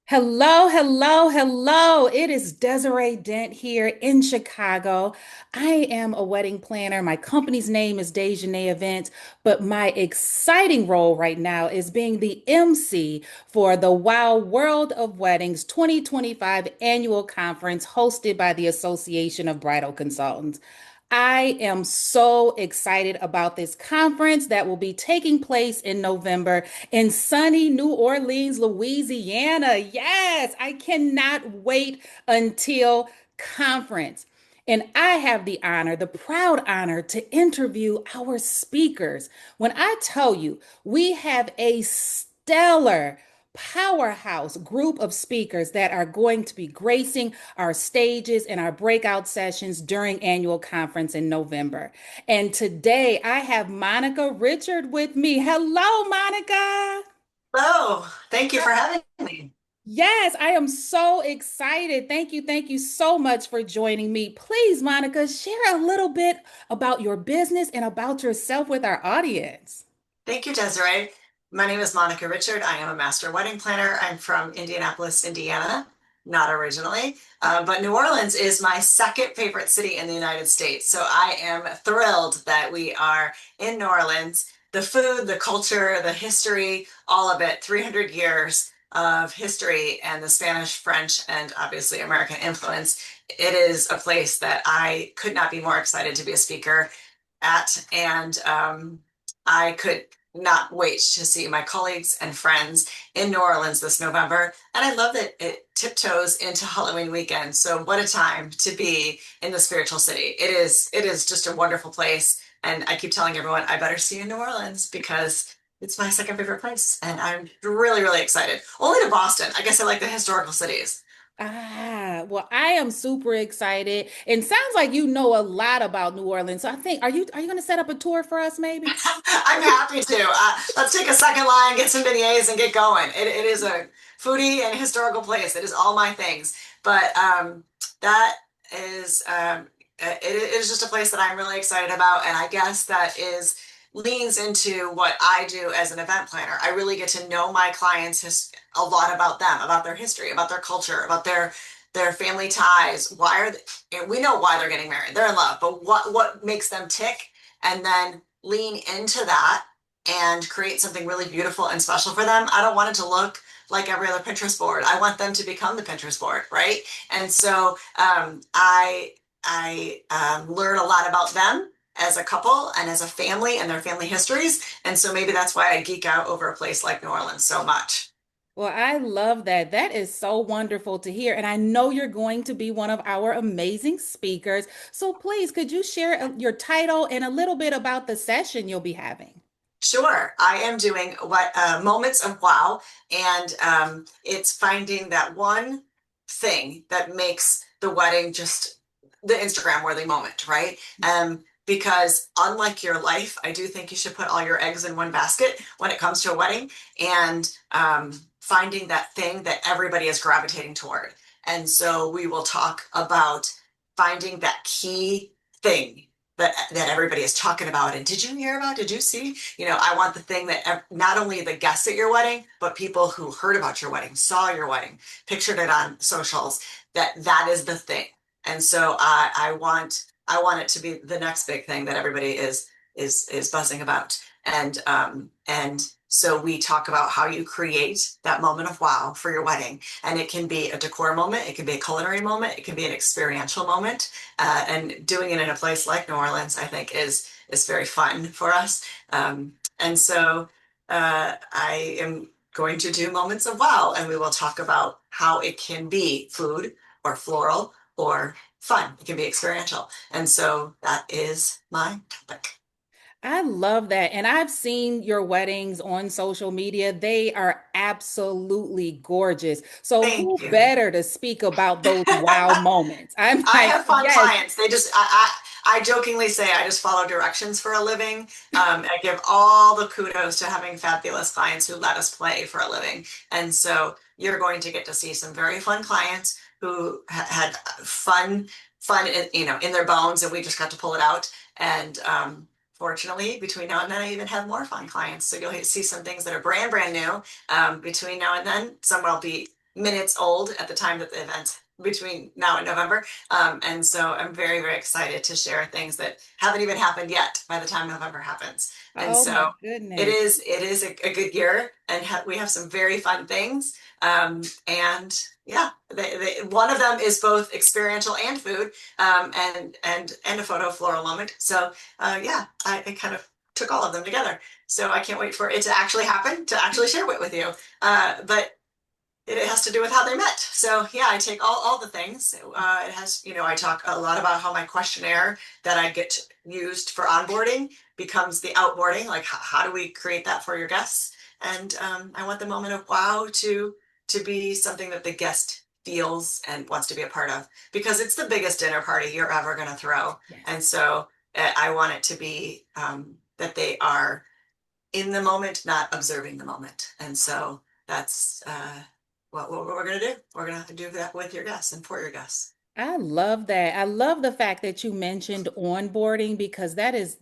Hello, hello, hello. It is Desiree Dent here in Chicago. I am a wedding planner. My company's name is Dejanay Events, but my exciting role right now is being the MC for the Wow World of Weddings 2025 annual conference hosted by the Association of Bridal Consultants. I am so excited about this conference that will be taking place in November in sunny New Orleans, Louisiana. Yes, I cannot wait until conference. And I have the honor, the proud honor to interview our speakers. When I tell you, we have a stellar powerhouse group of speakers that are going to be gracing our stages and our breakout sessions during annual conference in November. And today I have Monica Richard with me. Hello, Monica. Hello, thank you for having me. Yes, I am so excited. Thank you. Thank you so much for joining me. Please, Monica, share a little bit about your business and about yourself with our audience. Thank you, Desiree. My name is Monica Richard. I am a master wedding planner. I'm from Indianapolis, Indiana, not originally, but New Orleans is my second favorite city in the United States. So I am thrilled that we are in New Orleans. The food, the culture, the history, all of it, 300 years of history and the Spanish, French, and obviously American influence. It is a place that I could not be more excited to be a speaker at. And I could not wait to see my colleagues and friends in New Orleans this November. And I love that it tiptoes into Halloween weekend. So what a time to be in the spiritual city. It is just a wonderful place. And I keep telling everyone I better see you in New Orleans because it's my second favorite place. And I'm really, really excited. Only to Boston. I guess I like the historical cities. Well, I am super excited. And sounds like you know a lot about New Orleans. So I think, are you going to set up a tour for us maybe? I'm happy to. Let's take a second line, get some beignets, and get going. It is a foodie and historical place. It is all my things. But that is, it is just a place that I'm really excited about. And I guess that is leans into what I do as an event planner. I really get to know my clients a lot about them, about their history, about their culture, about their family ties. Why are they, and we know why they're getting married. They're in love, but what makes them tick? And then lean into that and create something really beautiful and special for them. I don't want it to look like every other Pinterest board. I want them to become the Pinterest board, right? And so I learn a lot about them as a couple and as a family and their family histories. And so maybe that's why I geek out over a place like New Orleans so much. Well, I love that. That is so wonderful to hear. And I know you're going to be one of our amazing speakers. So please, could you share your title and a little bit about the session you'll be having? Sure, I am doing what moments of wow, and it's finding that one thing that makes the wedding just the Instagram worthy moment, right? Because unlike your life, I do think you should put all your eggs in one basket when it comes to a wedding, and finding that thing that everybody is gravitating toward. And so we will talk about finding that key thing that everybody is talking about. And did you hear about? Did you see? I want the thing that not only the guests at your wedding, but people who heard about your wedding, saw your wedding, pictured it on socials, that is the thing. And so I want it to be the next big thing that everybody is buzzing about. And so we talk about how you create that moment of wow for your wedding. And it can be a decor moment, it can be a culinary moment, it can be an experiential moment. And doing it in a place like New Orleans, I think, is very fun for us. And so I am going to do moments of wow, and we will talk about how it can be food or floral or fun. It can be experiential. And so that is my topic. I love that. And I've seen your weddings on social media. They are absolutely gorgeous. So Thank who you. better to speak about those wow moments? I'm I like, have fun yes. clients. I jokingly say I just follow directions for a living. I give all the kudos to having fabulous clients who let us play for a living. And so you're going to get to see some very fun clients who had fun in their bones, and we just got to pull it out. And fortunately, between now and then, I even have more fun clients. So you'll see some things that are brand new between now and then. Some will be minutes old at the time that the event's between now and November. And so I'm very, very excited to share things that haven't even happened yet by the time November happens. And Oh my so goodness. it is a good year, and we have some very fun things. And yeah, one of them is both experiential and food, and a photo floral moment. So yeah, I kind of took all of them together. So I can't wait for it to actually happen, to actually share it with you. But it has to do with how they met. So yeah, I take all the things. It has, I talk a lot about how my questionnaire that I get used for onboarding becomes the outboarding. Like how do we create that for your guests? And I want the moment of wow to be something that the guest feels and wants to be a part of, because it's the biggest dinner party you're ever going to throw. Yes. And so I want it to be that they are in the moment, not observing the moment. And so that's what we're going to do. We're going to do that with your guests and for your guests. I love that. I love the fact that you mentioned onboarding because that is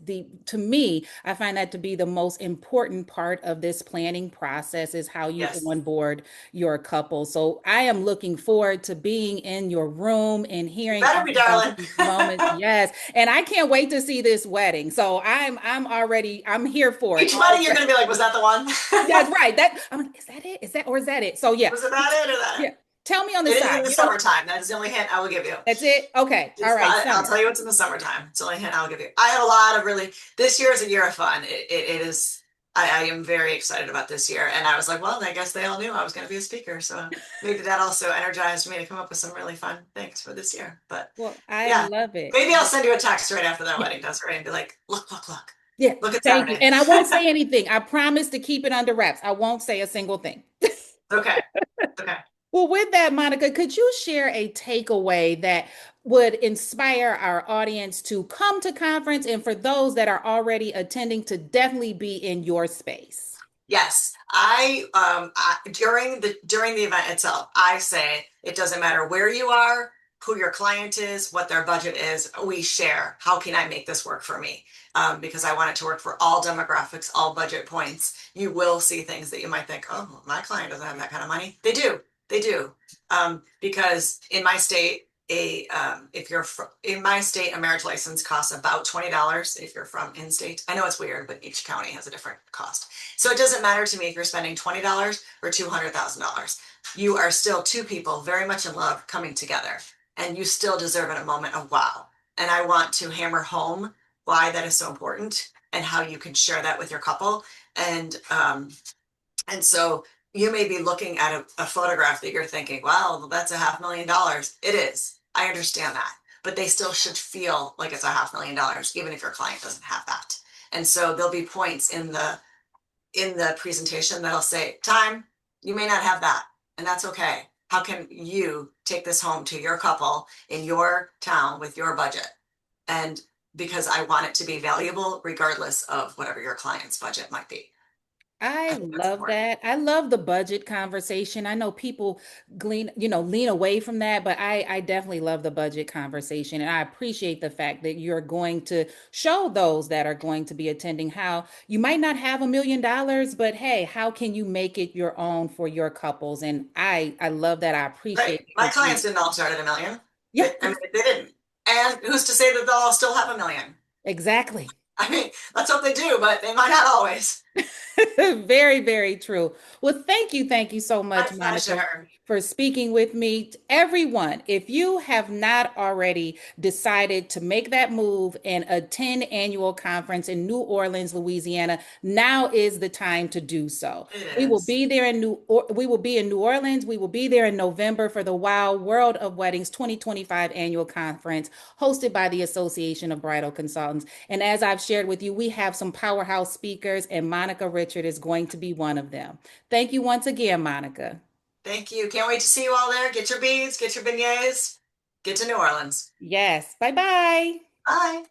to me, I find that to be the most important part of this planning process is how you Yes. onboard your couple. So I am looking forward to being in your room and You hearing better all be, of darling. these moments. Yes. And I can't wait to see this wedding. So I'm already I'm here for it Each all wedding, the you're going way. to be like, was that the one? That's right. That I'm like, is that it? Is that or is that it? So yeah. Was it that it or that Yeah. Tell me on the it? It is side. in the You don't summertime. That is the only hint I will give you. that's it? Okay. All right. I'll Summer. tell you what's in the summertime. It's the only hint I'll give you. I have a lot of really, this year is a year of fun. It is, I am very excited about this year. And I was like, well, I guess they all knew I was going to be a speaker. So maybe that also energized me to come up with some really fun things for this year. But Well, I yeah, love it. maybe I'll send you a text right after that wedding does, right? And be like, look, Yeah, look at thank you. Saturday. And I won't say anything. I promise to keep it under wraps. I won't say a single thing. Okay. Okay. Well, with that, Monica, could you share a takeaway that would inspire our audience to come to conference and for those that are already attending to definitely be in your space? Yes, during the event itself, I say it doesn't matter where you are, who your client is, what their budget is. We share. How can I make this work for me? Because I want it to work for all demographics, all budget points. You will see things that you might think, oh, my client doesn't have that kind of money. They do. They do. Because in my state, if you're in my state, a marriage license costs about $20 if you're from in state. I know it's weird, but each county has a different cost. So it doesn't matter to me if you're spending $20 or $200,000. You are still two people very much in love coming together, and you still deserve a moment of wow. And I want to hammer home why that is so important and how you can share that with your couple. And and so you may be looking at a photograph that you're thinking, wow, that's $500,000. It is. I understand that. But they still should feel like it's $500,000, even if your client doesn't have that. And so there'll be points in the presentation that'll say, time, you may not have that, and that's okay. How can you take this home to your couple in your town with your budget? And because I want it to be valuable regardless of whatever your client's budget might be. I I think that's love important. that. I love the budget conversation. I know people lean away from that, but I definitely love the budget conversation. And I appreciate the fact that you're going to show those that are going to be attending how you might not have $1 million, but hey, how can you make it your own for your couples? And I love that. I Right. appreciate My that you, clients didn't all start at a million. yeah, I mean, they didn't. And who's to say that they'll all still have a million? exactly. I mean, let's hope they do, but they might not always. Very, very true. Well, thank you so My much, Monica, pleasure. for speaking with me. Everyone, if you have not already decided to make that move and attend annual conference in New Orleans, Louisiana, now is the time to do so. It We will is. be there we will be in New Orleans. We will be there in November for the Wow World of Weddings 2025 annual conference hosted by the Association of Bridal Consultants. And as I've shared with you, we have some powerhouse speakers, and Monica Richard is going to be one of them. Thank you once again, Monica. Thank you. Can't wait to see you all there. Get your beads, get your beignets, get to New Orleans. Yes. Bye bye. Bye.